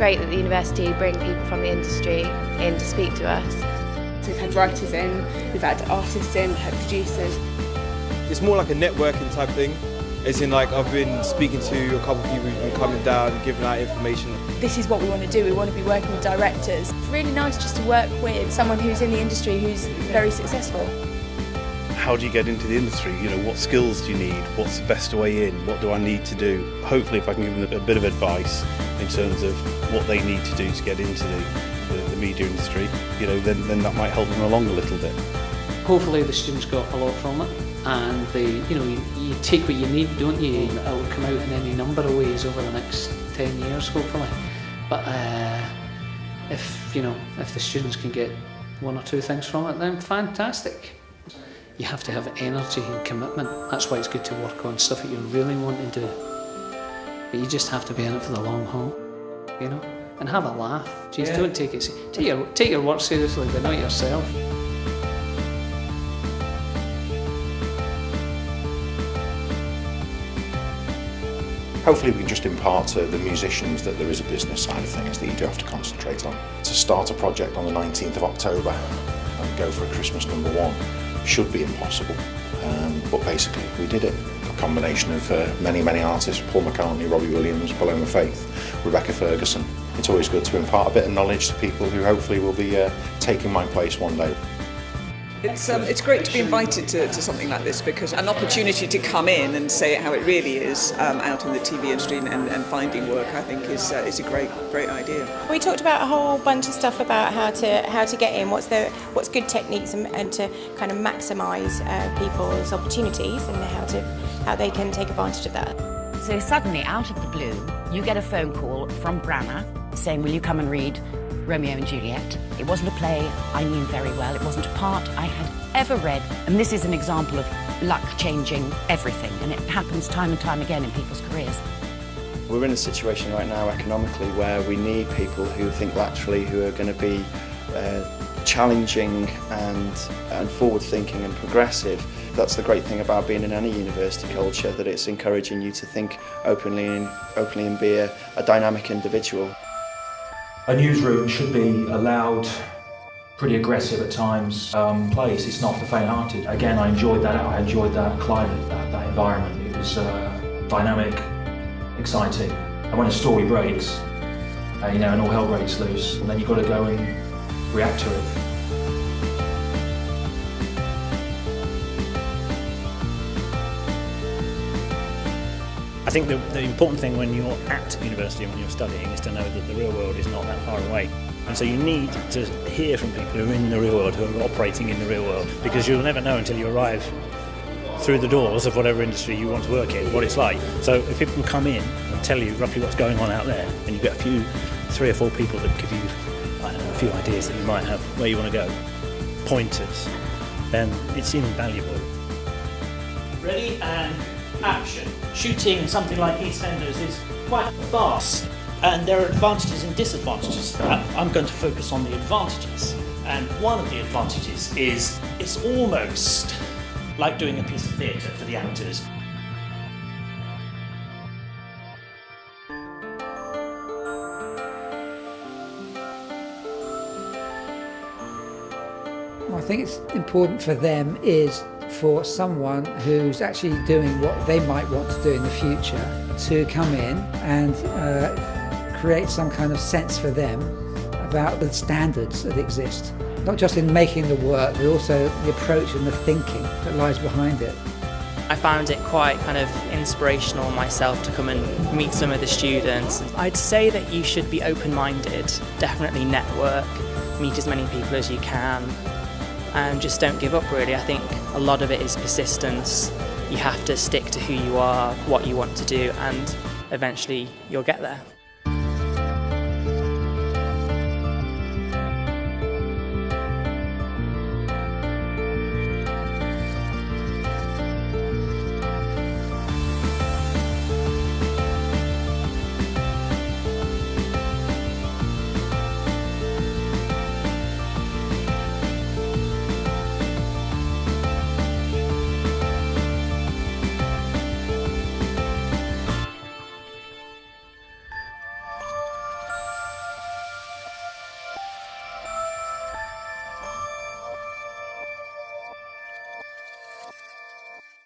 great that the university bring people from the industry in to speak to us. So we've had writers in, we've had artists in, we've had producers. It's more like a networking type thing. As in, like, I've been speaking to a couple of people who've been coming down and giving out information. This is what we want to do. We want to be working with directors. It's really nice just to work with someone who's in the industry who's very successful. How do you get into the industry? You know, what skills do you need? What's the best way in? What do I need to do? Hopefully, if I can give them a bit of advice in terms of what they need to do to get into the media industry, you know, then that might help them along a little bit. Hopefully the students got a lot from it, and you take what you need, don't you? It will come out in any number of ways over the next 10 years, hopefully. But if the students can get one or two things from it, then fantastic. You have to have energy and commitment. That's why it's good to work on stuff that you really want to do. But you just have to be in it for the long haul, you know, and have a laugh. Jeez, yeah. Don't take it. Take your work seriously, but not yourself. Hopefully we can just impart to the musicians that there is a business side of things that you do have to concentrate on. To start a project on the 19th of October and go for a Christmas #1 should be impossible, but basically we did it. A combination of many artists: Paul McCartney, Robbie Williams, Paloma Faith, Rebecca Ferguson. It's always good to impart a bit of knowledge to people who hopefully will be taking my place one day. It's great to be invited to something like this, because an opportunity to come in and say how it really is out in the TV industry and finding work, I think is a great idea. We talked about a whole bunch of stuff about how to get in, what's good techniques, and to kind of maximise people's opportunities, and how they can take advantage of that. So suddenly, out of the blue, you get a phone call from Branagh saying, "Will you come and read Romeo and Juliet?" It wasn't a play I knew very well. It wasn't a part I had ever read. And this is an example of luck changing everything, and it happens time and time again in people's careers. We're in a situation right now economically where we need people who think laterally, who are going to be challenging and forward-thinking and progressive. That's the great thing about being in any university culture, that it's encouraging you to think openly and be a dynamic individual. A newsroom should be allowed pretty aggressive at times place. It's not for faint-hearted. Again, I enjoyed that climate, that environment. It was dynamic, exciting. And when a story breaks, and all hell breaks loose, and then you've got to go and react to it. I think the important thing when you're at university and when you're studying is to know that the real world is not that far away. And so you need to hear from people who are in the real world, who are operating in the real world, because you'll never know until you arrive through the doors of whatever industry you want to work in, what it's like. So if people can come in and tell you roughly what's going on out there, and you get 3 or 4 people that give you, a few ideas that you might have where you want to go, pointers, then it's invaluable. Ready and action. Shooting something like EastEnders is quite fast, and there are advantages and disadvantages. I'm going to focus on the advantages, and one of the advantages is it's almost like doing a piece of theatre for the actors. I think it's important for them is for someone who's actually doing what they might want to do in the future to come in and create some kind of sense for them about the standards that exist, not just in making the work, but also the approach and the thinking that lies behind it. I found it quite kind of inspirational myself to come and meet some of the students. I'd say that you should be open-minded, definitely network, meet as many people as you can, and just don't give up really. I think a lot of it is persistence. You have to stick to who you are, what you want to do, and eventually you'll get there.